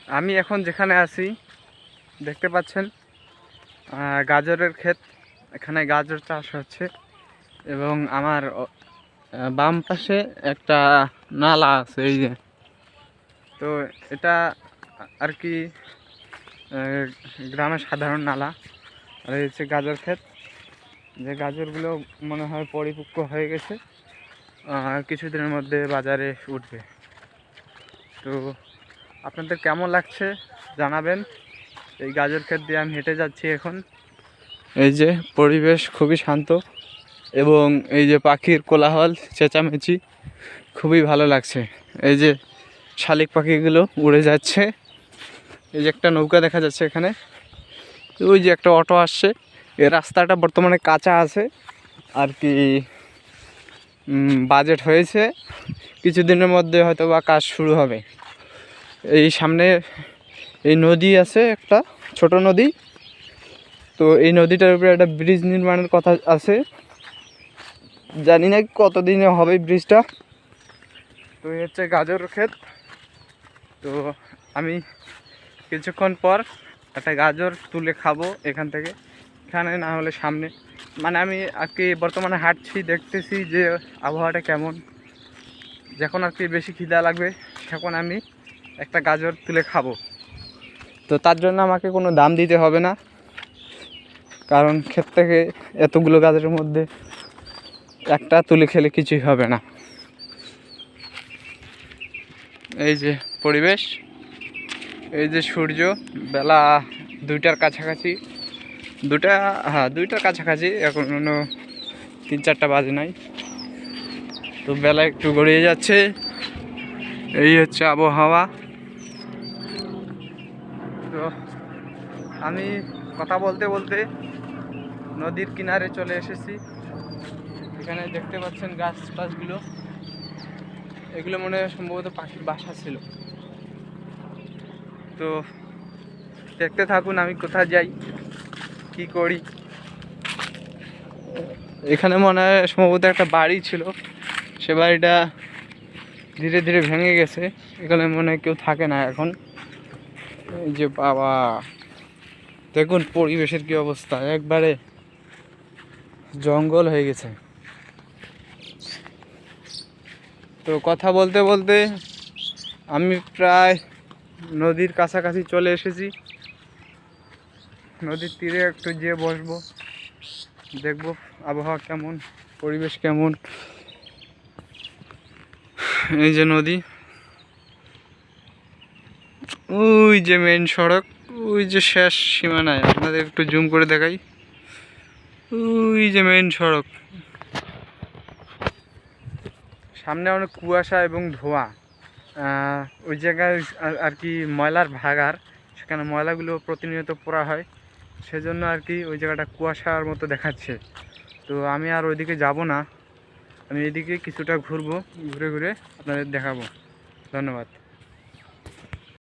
আমি এখন যেখানে আছি দেখতে পাচ্ছেন গাজরের ক্ষেত। এখানে গাজর চাষ হচ্ছে এবং আমার বাম পাশে একটা নালা আছে, এই যে। তো এটা আর কি গ্রামের সাধারণ নালা, আর এই হচ্ছে গাজর ক্ষেত। যে গাজরগুলো মনে হয় পরিপক্ক হয়ে গেছে, কিছুদিনের মধ্যে বাজারে উঠবে। তো আপনাদের কেমন লাগছে জানাবেন। এই গাজর ক্ষেত দিয়ে আমি হেঁটে যাচ্ছি এখন। এই যে পরিবেশ খুবই শান্ত এবং এই যে পাখির কোলাহল চেঁচামেচি খুবই ভালো লাগছে। এই যে শালিক পাখিগুলো উড়ে যাচ্ছে। এই যে একটা নৌকা দেখা যাচ্ছে এখানে। ওই যে একটা অটো আসছে। এই রাস্তাটা বর্তমানে কাঁচা আছে আর কি, বাজেট হয়েছে, কিছুদিনের মধ্যে হয়তো বা কাজ শুরু হবে। এই সামনে এই নদী আছে, একটা ছোট নদী। তো এই নদীটার উপরে একটা ব্রিজ নির্মাণের কথা আছে, জানি না কতদিনে হবে ব্রিজটা। তো এই হচ্ছে গাজর ক্ষেত। তো আমি কিছুক্ষণ পর একটা গাজর তুলে খাবো এখান থেকে, এখানে না হলে সামনে। মানে আমি আর কি বর্তমানে হাঁটছি, দেখতেছি যে আবহাওয়াটা কেমন। যখন আর কি বেশি খিদা লাগবে তখন আমি একটা গাজর তুলে খাবো। তো তার জন্য আমাকে কোনো দাম দিতে হবে না, কারণ ক্ষেত থেকে এতগুলো গাজরের মধ্যে একটা তুলে খেলে কিছুই হবে না। এই যে পরিবেশ, এই যে সূর্য, বেলা 2টার কাছাকাছি, 2টার কাছাকাছি, এখন 3-4টা বাজে নাই। তো বেলা একটু গড়িয়ে যাচ্ছে। এই হচ্ছে আবহাওয়া। তো আমি কথা বলতে বলতে নদীর কিনারে চলে এসেছি। এখানে দেখতে পাচ্ছেন গাছ টাছগুলো, এগুলো মনে হয় সম্ভবত পাখির বাসা ছিল। তো দেখতে থাকুন আমি কোথায় যাই, কি করি। এখানে মনে হয় সম্ভবত একটা বাড়ি ছিল, সে বাড়িটা ধীরে ধীরে ভেঙে গেছে। এখানে মনে হয় কেউ থাকে না এখন। এই যে বাবা, দেখুন পরিবেশের কি অবস্থা, একবারে জঙ্গল হয়ে গেছে। তো কথা বলতে বলতে আমি প্রায় নদীর কাছাকাছি চলে এসেছি। নদীর তীরে একটু যেয়ে বসবো, দেখবো আবহাওয়া কেমন, পরিবেশ কেমন। এই যে নদী, ওই যে মেন সড়ক, ওই যে শেষ সীমানায়, আপনাদের একটু জুম করে দেখাই। ওই যে মেন সড়ক, সামনে অনেক কুয়াশা এবং ধোঁয়া। ওই জায়গায় আর কি ময়লার ভাগার, সেখানে ময়লাগুলো প্রতিনিয়ত পোড়া হয়, সেজন্য আর কি ওই জায়গাটা কুয়াশার মতো দেখাচ্ছে। তো আমি আর ওইদিকে যাব না, আমি এদিকে কিছুটা ঘুরবো, ঘুরে ঘুরে আপনাদের দেখাবো। ধন্যবাদ।